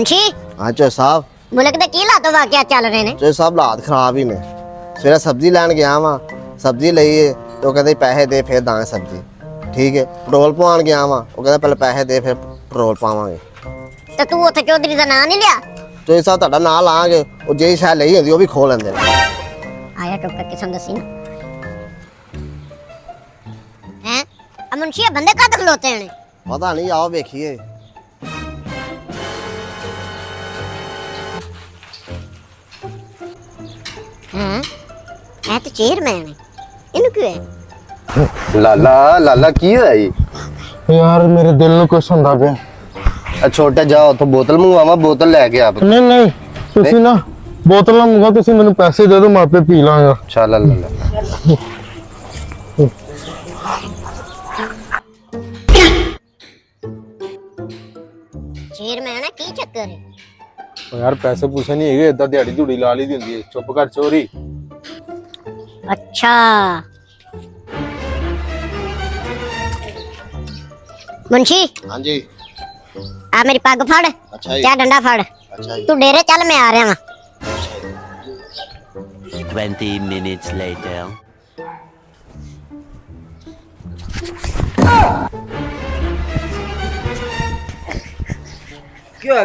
ਮੁੰਸ਼ੀ हाँ चो साहब ਮੁਲਕ ਦੇ ਕੀ ਹਾਲਾਤ ਵਾਕਿਆ ਚੱਲ ਰਹੇ ਨੇ? चो साहब हालात खराब ही ने सवेरे सब्जी लैन गया वा सब्जी लईए तो कहते पैसे दे फिर दांगे सब्जी ठीक है पेट्रोल पवान गया वा वो कहते पहले पैसे दे फिर पेट्रोल पावांगे ਤੇ ਤੂੰ ਉੱਥੇ ਚੌਧਰੀ ਦਾ ਨਾਂ ਨਹੀਂ ਲਿਆ? तो इस साहब ना लांगे वो जे शायद लई होंदी वो भी खो लेंदे ने ਆਇਆ ਟੁੱਕ ਕਰਕੇ ਸਾਨੂੰ ਦੱਸੀ ਨਾ ਹੈ ਆ ਮੁੰਸ਼ੀ ਇਹ ਬੰਦੇ ਕਦ ਖਲੋਤੇ ਨੇ? पता नहीं आओ देखिए ਹਾਂ ਇਹ ਤਾਂ ਚੇਅਰਮੈਨ ਹੈ ਇਹਨੂੰ ਕੀ ਹੈ? लाला लाला की है जी यार मेरे दिल ਨੂੰ ਕੁਛ ਹੁੰਦਾ ਪਿਆ। छोटा जाओ तो बोतल मंगवावा बोतल लेके आप ਨਹੀਂ ਨਹੀਂ ਤੁਸੀਂ ਨਾ ਬੋਤਲ ਨਾ ਮੰਗਾ, ਤੁਸੀਂ ਮੈਨੂੰ ਪੈਸੇ ਦੇ ਦਿਓ ਮੈਂ ਆਪੇ ਪੀ ਲਾਂਗਾ। चल ला ਚੇਅਰਮੈਨ ਹੈ ਕੀ ਚੱਕਰ ਹੈ? ਓ ਯਾਰ ਪੈਸੇ ਪੂਸੇ ਨਹੀਂ ਹੈਗੇ, ਇਦਾਂ ਦਿਹਾੜੀ ਧੂੜੀ ਲਾ ਲਈ ਦੀ ਹੁੰਦੀ ਹੈ। ਚੁੱਪ ਕਰ ਚੋਰੀ। ਅੱਛਾ ਮੁੰਸ਼ੀ हाँ जी ਆ ਮੇਰੀ ਪੱਗ ਫੜ अच्छा जी ਤੇ ਡੰਡਾ ਫੜ अच्छा जी ਤੂੰ ਡੇਰੇ ਚੱਲ ਮੈਂ ਆ ਰਿਹਾ ਵਾਂ। 20 minutes later. क्या